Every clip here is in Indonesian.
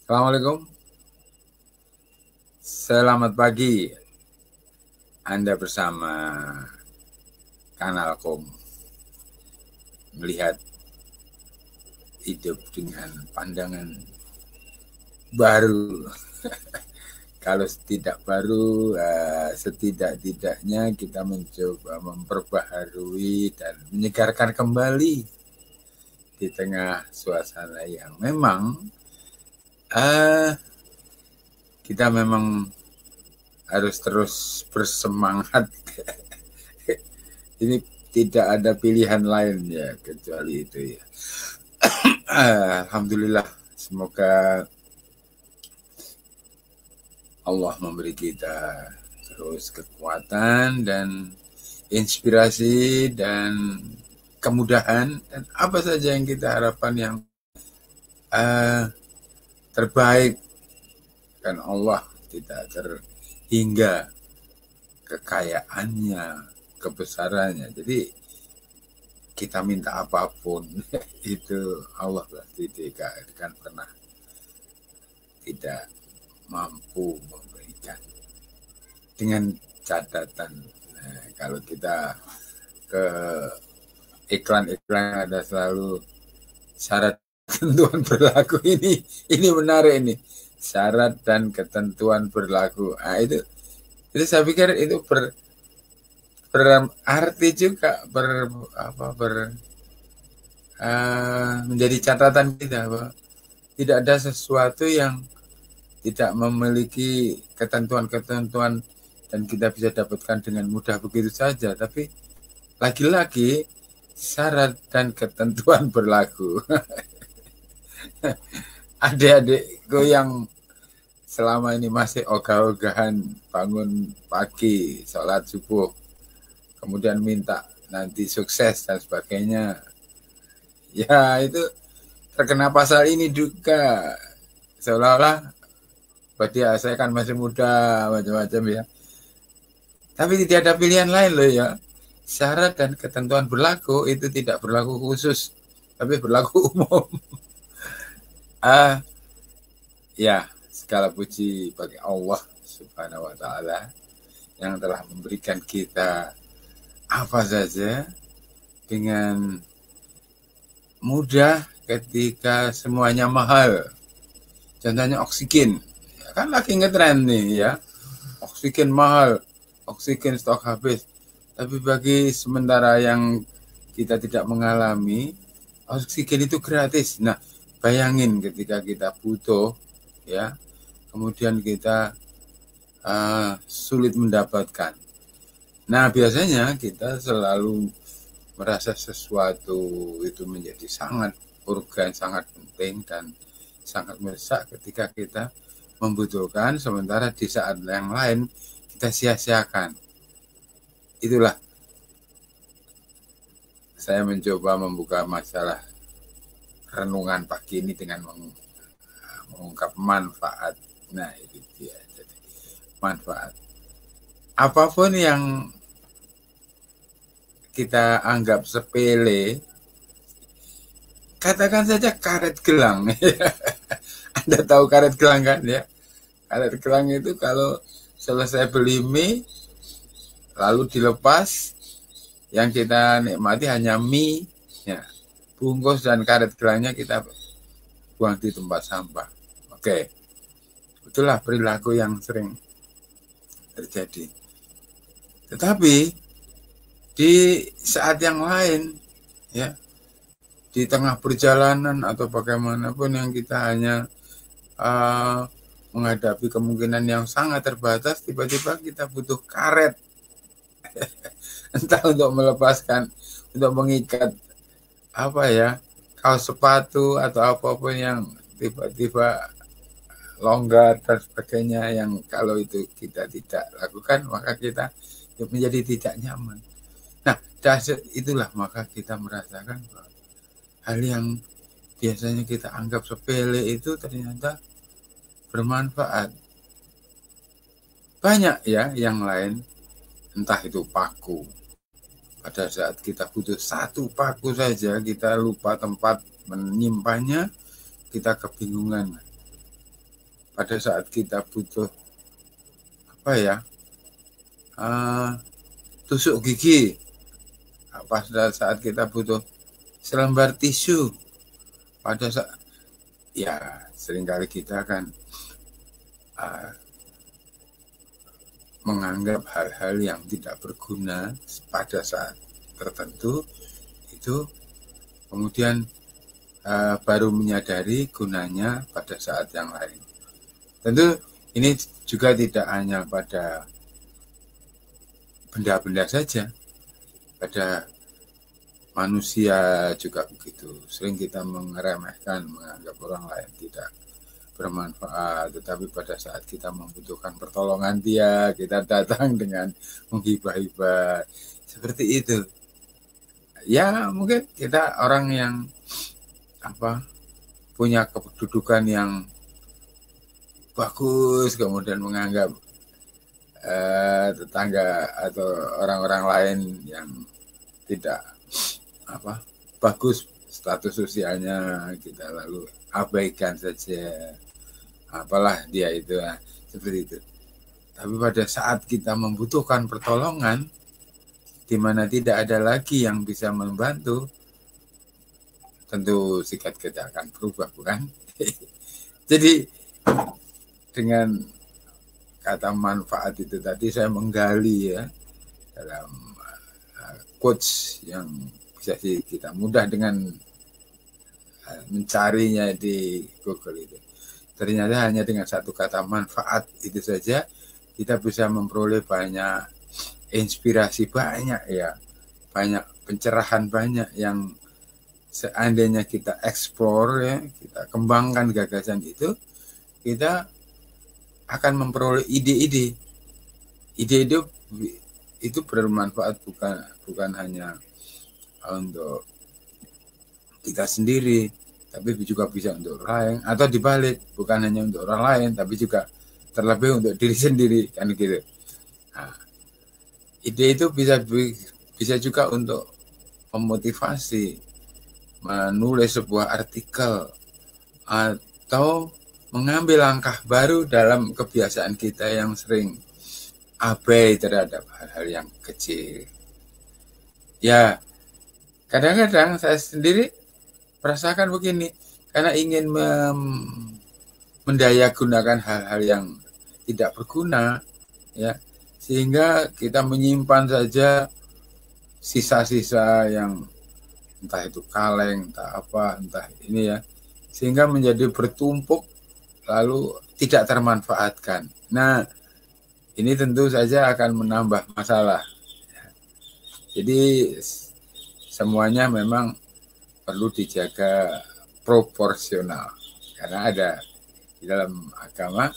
Assalamualaikum, selamat pagi. Anda bersama Kanalkom melihat hidup dengan pandangan baru. Kalau tidak baru, setidak-tidaknya kita mencoba memperbaharui dan menyegarkan kembali di tengah suasana yang memang kita memang harus terus bersemangat. Ini tidak ada pilihan lain ya kecuali itu ya. Alhamdulillah, semoga Allah memberi kita terus kekuatan dan inspirasi dan kemudahan dan apa saja yang kita harapkan yang terbaik, dan Allah tidak terhingga kekayaannya, kebesarannya. Jadi kita minta apapun itu Allah pasti tidak akan pernah tidak mampu memberikan, dengan catatan kalau kita ke iklan-iklan ada selalu syarat ketentuan berlaku. Ini menarik, ini syarat dan ketentuan berlaku. Nah, itu saya pikir itu berarti juga menjadi catatan kita bahwa tidak ada sesuatu yang tidak memiliki ketentuan-ketentuan dan kita bisa dapatkan dengan mudah begitu saja. Tapi lagi-lagi syarat dan ketentuan berlaku. Adik-adikku yang selama ini masih ogah-ogahan bangun pagi, sholat subuh, kemudian minta nanti sukses dan sebagainya, ya itu terkena pasal ini juga, seolah-olah berarti saya kan masih muda, macam-macam ya. Tapi tidak ada pilihan lain loh ya. Syarat dan ketentuan berlaku itu tidak berlaku khusus, tapi berlaku umum. Ya, segala puji bagi Allah Subhanahu wa Ta'ala yang telah memberikan kita apa saja dengan mudah ketika semuanya mahal. Contohnya oksigen, ya kan lagi ngetren nih ya, oksigen mahal, oksigen stok habis. Tapi bagi sementara yang kita tidak mengalami, oksigen itu gratis. Nah, bayangin ketika kita butuh, ya, kemudian kita sulit mendapatkan. Nah, biasanya kita selalu merasa sesuatu itu menjadi sangat urgen, sangat penting, dan sangat mendesak ketika kita membutuhkan, sementara di saat yang lain kita sia-siakan. Itulah saya mencoba membuka masalah renungan pagi ini dengan mengungkap manfaat. Nah, itu dia. Jadi, manfaat. Apapun yang kita anggap sepele, katakan saja karet gelang. Anda tahu karet gelang kan ya? Karet gelang itu kalau selesai beli mie, lalu dilepas, yang kita nikmati hanya mie, ya, bungkus dan karet gelangnya kita buang di tempat sampah. Oke, itulah perilaku yang sering terjadi. Tetapi di saat yang lain, ya, di tengah perjalanan atau bagaimanapun yang kita hanya menghadapi kemungkinan yang sangat terbatas, tiba-tiba kita butuh karet. Entah untuk melepaskan, untuk mengikat apa ya, kaos sepatu atau apapun yang tiba-tiba longgar dan sebagainya, yang kalau itu kita tidak lakukan maka kita menjadi tidak nyaman. Nah, itulah maka kita merasakan bahwa hal yang biasanya kita anggap sepele itu ternyata bermanfaat. Banyak ya yang lain, entah itu paku. Pada saat kita butuh satu paku saja, kita lupa tempat menyimpannya, kita kebingungan. pada saat kita butuh apa ya, tusuk gigi, pada saat kita butuh selembar tisu, pada saat ya seringkali kita kan menganggap hal-hal yang tidak berguna pada saat tertentu itu, kemudian baru menyadari gunanya pada saat yang lain. Tentu ini juga tidak hanya pada benda-benda saja, pada manusia juga begitu. Sering kita mengeremehkan, menganggap orang lain tidak bermanfaat, tetapi pada saat kita membutuhkan pertolongan dia, kita datang dengan menghibah-hibah seperti itu. Ya mungkin kita orang yang punya kedudukan yang bagus, kemudian menganggap tetangga atau orang-orang lain yang tidak bagus status sosialnya, kita lalu abaikan saja, apalah dia itu, seperti itu. Tapi pada saat kita membutuhkan pertolongan, di mana tidak ada lagi yang bisa membantu, tentu sikap kita akan berubah, bukan? Jadi dengan kata manfaat itu tadi saya menggali ya dalam quotes yang bisa kita mudah dengan mencarinya di Google itu. Ternyata hanya dengan satu kata manfaat itu saja kita bisa memperoleh banyak inspirasi, banyak ya, banyak pencerahan, banyak yang seandainya kita explore ya, kita kembangkan gagasan itu, kita akan memperoleh ide-ide. Ide-ide itu bermanfaat bukan hanya untuk kita sendiri, tapi juga bisa untuk orang lain, atau dibalik, bukan hanya untuk orang lain, tapi juga terlebih untuk diri sendiri, kan gitu. Nah, ide itu bisa juga untuk memotivasi, menulis sebuah artikel, atau mengambil langkah baru dalam kebiasaan kita yang sering abai terhadap hal-hal yang kecil. Ya, kadang-kadang saya sendiri merasakan begini, karena ingin mendayagunakan hal-hal yang tidak berguna, ya, sehingga kita menyimpan saja sisa-sisa yang entah itu kaleng, entah ini ya, sehingga menjadi bertumpuk lalu tidak termanfaatkan. Nah, ini tentu saja akan menambah masalah. Jadi semuanya memang perlu dijaga proporsional, karena ada di dalam agama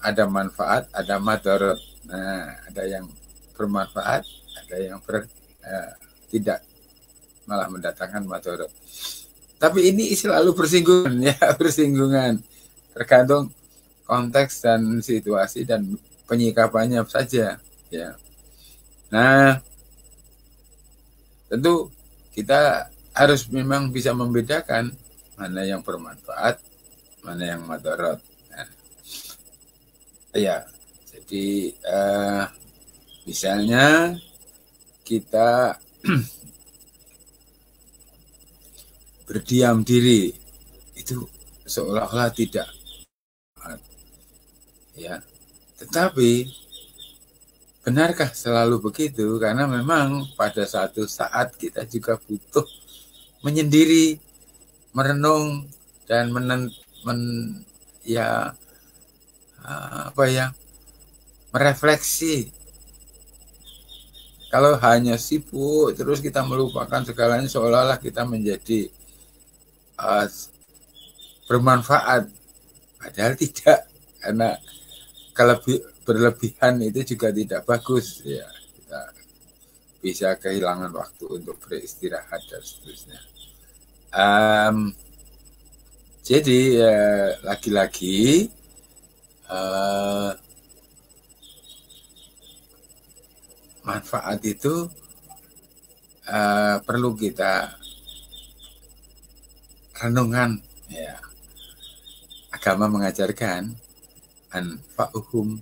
ada manfaat, ada madarat. Nah, ada yang bermanfaat, ada yang tidak, malah mendatangkan madarat. Tapi ini selalu bersinggungan ya, bersinggungan, tergantung konteks dan situasi dan penyikapannya saja ya. Nah, tentu kita harus memang bisa membedakan mana yang bermanfaat, mana yang madarat. Nah, ya, jadi misalnya kita berdiam diri itu seolah-olah tidak, ya, tetapi benarkah selalu begitu? Karena memang pada suatu saat kita juga butuh menyendiri, merenung, dan merefleksi. Kalau hanya sibuk terus kita melupakan segalanya, seolah-olah kita menjadi bermanfaat, padahal tidak, karena berlebihan itu juga tidak bagus ya, kita bisa kehilangan waktu untuk beristirahat dan seterusnya. Jadi lagi-lagi manfaat itu perlu kita renungan ya, agama mengajarkan anfa'uhum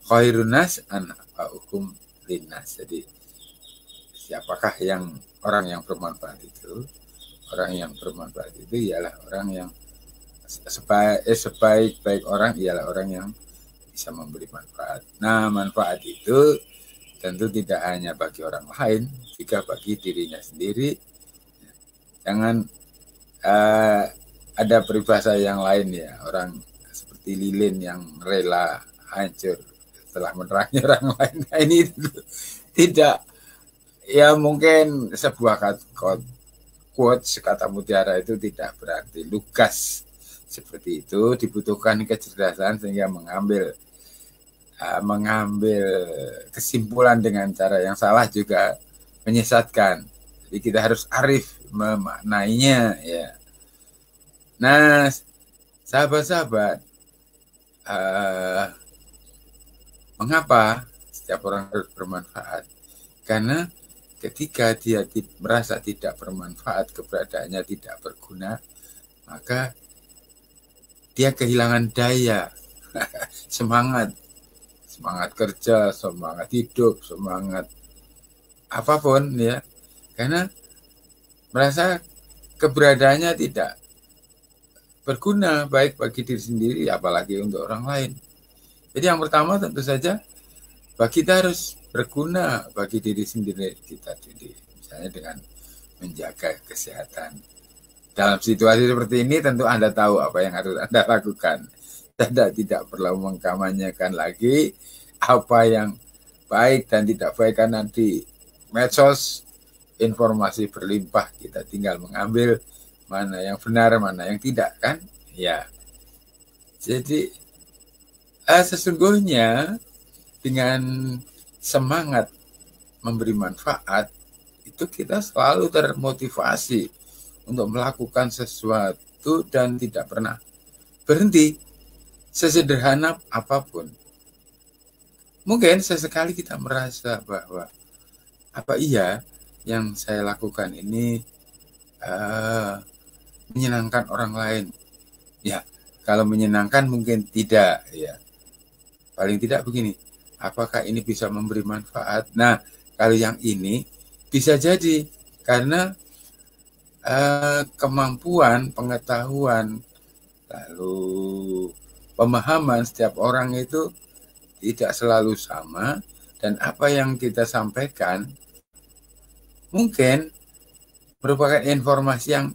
khairun nas anfa'uhum linnas. Jadi siapakah yang orang yang bermanfaat itu? Orang yang bermanfaat itu ialah orang yang sebaik-baik orang ialah orang yang bisa memberi manfaat. Nah, manfaat itu tentu tidak hanya bagi orang lain, juga bagi dirinya sendiri. Jangan ada peribahasa yang lain ya, orang seperti lilin yang rela hancur setelah menerangi orang lain. Nah, ini tidak, ya mungkin sebuah quotes kata mutiara itu tidak berarti lugas seperti itu. Dibutuhkan kecerdasan sehingga mengambil kesimpulan dengan cara yang salah juga menyesatkan. Jadi kita harus arif memaknainya ya. Nah, sahabat-sahabat, mengapa setiap orang harus bermanfaat? Karena ketika dia merasa tidak bermanfaat, keberadaannya tidak berguna, maka dia kehilangan daya, semangat kerja, semangat hidup, semangat apapun ya. Karena merasa keberadaannya tidak berguna baik bagi diri sendiri apalagi untuk orang lain. Jadi yang pertama tentu saja kita harus berguna bagi diri sendiri kita sendiri, misalnya dengan menjaga kesehatan. Dalam situasi seperti ini tentu Anda tahu apa yang harus Anda lakukan. Anda tidak perlu mengkampanyekan lagi apa yang baik dan tidak baik, karena di medsos informasi berlimpah, kita tinggal mengambil mana yang benar, mana yang tidak kan? Ya. Jadi sesungguhnya dengan semangat memberi manfaat itu kita selalu termotivasi untuk melakukan sesuatu dan tidak pernah berhenti, sesederhana apapun. Mungkin sesekali kita merasa bahwa apa iya yang saya lakukan ini menyenangkan orang lain. Ya, kalau menyenangkan mungkin tidak ya. Paling tidak begini, apakah ini bisa memberi manfaat? Nah, kalau yang ini bisa jadi karena kemampuan, pengetahuan, lalu pemahaman setiap orang itu tidak selalu sama, dan apa yang kita sampaikan mungkin merupakan informasi yang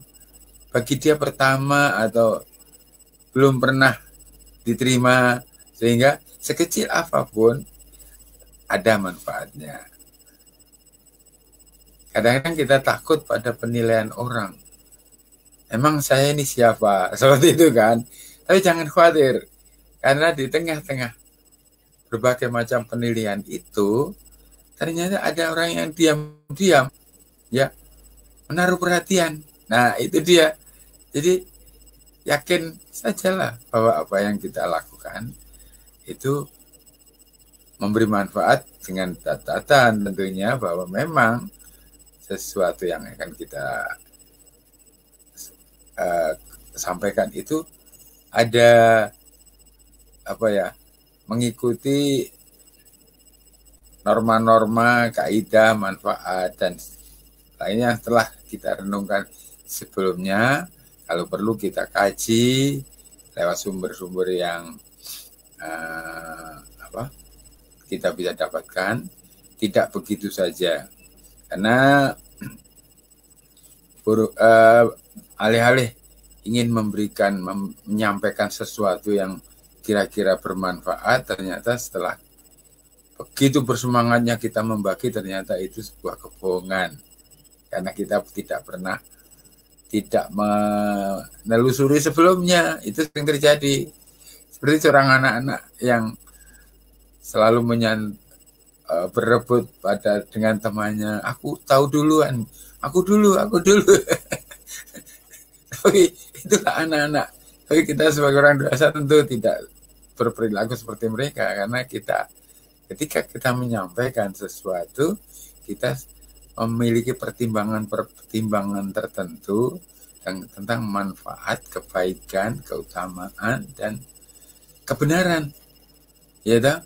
bagi dia pertama atau belum pernah diterima, sehingga sekecil apapun ada manfaatnya. Kadang-kadang kita takut pada penilaian orang. Emang saya ini siapa? Seperti itu kan. Tapi jangan khawatir. Karena di tengah-tengah berbagai macam penilaian itu, ternyata ada orang yang diam-diam ya menaruh perhatian. Nah, itu dia. Jadi yakin sajalah bahwa apa yang kita lakukan itu memberi manfaat dengan catatan tentunya bahwa memang sesuatu yang akan kita sampaikan itu ada mengikuti norma-norma, kaidah, manfaat dan lainnya telah kita renungkan sebelumnya. Kalau perlu kita kaji lewat sumber-sumber yang kita bisa dapatkan, tidak begitu saja. Karena alih-alih ingin menyampaikan sesuatu yang kira-kira bermanfaat, ternyata setelah begitu bersemangatnya kita membagi, ternyata itu sebuah kebohongan. Karena kita tidak menelusuri sebelumnya, itu sering terjadi. Seperti seorang anak-anak yang selalu berebut dengan temannya, aku tahu duluan, aku dulu. Tapi itulah anak-anak. Tapi kita sebagai orang dewasa tentu tidak berperilaku seperti mereka, karena ketika kita menyampaikan sesuatu, kita memiliki pertimbangan tertentu tentang manfaat, kebaikan, keutamaan, dan kebenaran. Ya toh?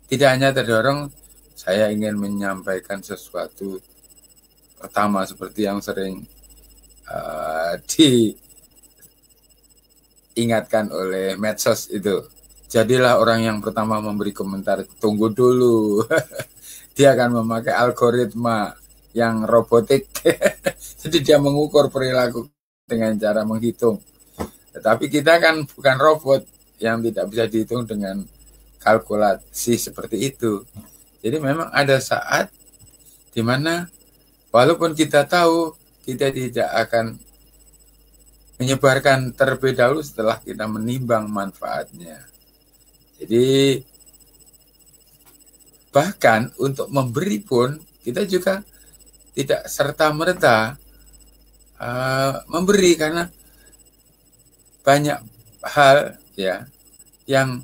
Tidak hanya terdorong saya ingin menyampaikan sesuatu pertama seperti yang sering diingatkan oleh medsos itu. Jadilah orang yang pertama memberi komentar. Tunggu dulu. Dia akan memakai algoritma yang robotik. Jadi dia mengukur perilaku dengan cara menghitung. Tetapi kita kan bukan robot yang tidak bisa dihitung dengan kalkulasi seperti itu. Jadi memang ada saat di mana walaupun kita tahu kita tidak akan menyebarkan terlebih dahulu setelah kita menimbang manfaatnya. Jadi bahkan untuk memberi pun kita juga tidak serta-merta memberi, karena banyak hal ya yang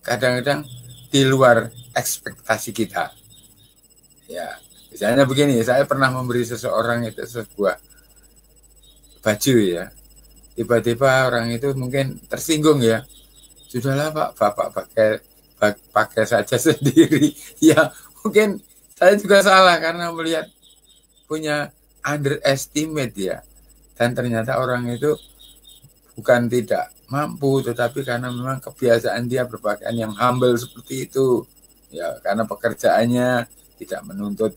kadang-kadang di luar ekspektasi kita. Ya, misalnya begini, saya pernah memberi seseorang itu sebuah baju ya. Tiba-tiba orang itu mungkin tersinggung ya. Sudahlah Pak, Bapak pakai saja sendiri. Ya, mungkin saya juga salah karena melihat punya underestimate ya. Dan ternyata orang itu bukan tidak mampu, tetapi karena memang kebiasaan dia berpakaian yang humble seperti itu. Ya, karena pekerjaannya tidak menuntut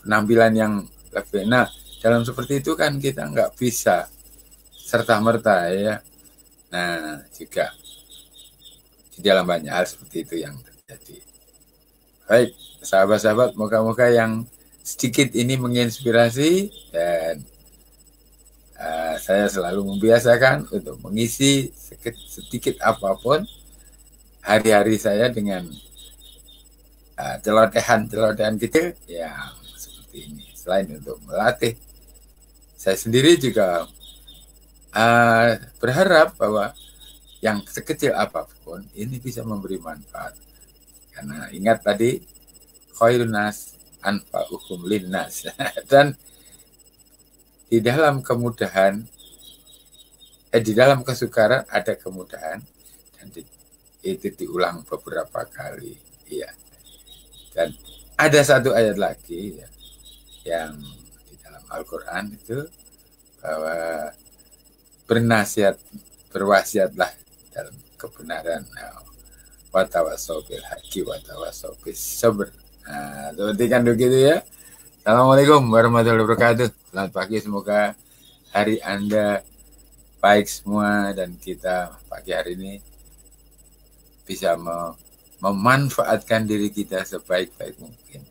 penampilan yang lebih. Nah, dalam seperti itu kan kita nggak bisa serta-merta ya. Nah, juga di dalam banyak hal seperti itu yang terjadi. Baik, sahabat-sahabat, moga-moga yang sedikit ini menginspirasi, dan saya selalu membiasakan untuk mengisi sedikit apapun hari-hari saya dengan celotehan kecil yang seperti ini. Selain untuk melatih, saya sendiri juga berharap bahwa yang sekecil apapun ini bisa memberi manfaat. Karena ingat tadi, khairun nas anfa'uhum linnas. Dan di dalam kemudahan, di dalam kesukaran ada kemudahan, dan itu diulang beberapa kali. Ya. Dan ada satu ayat lagi ya, yang di dalam Al-Quran itu bahwa berwasiatlah dalam kebenaran, watawasau bil haqqi watawasau bis sabr. Nah, seperti kan begitu ya. Assalamualaikum warahmatullahi wabarakatuh. Selamat pagi, semoga hari Anda baik semua, dan kita pagi hari ini bisa memanfaatkan diri kita sebaik-baik mungkin.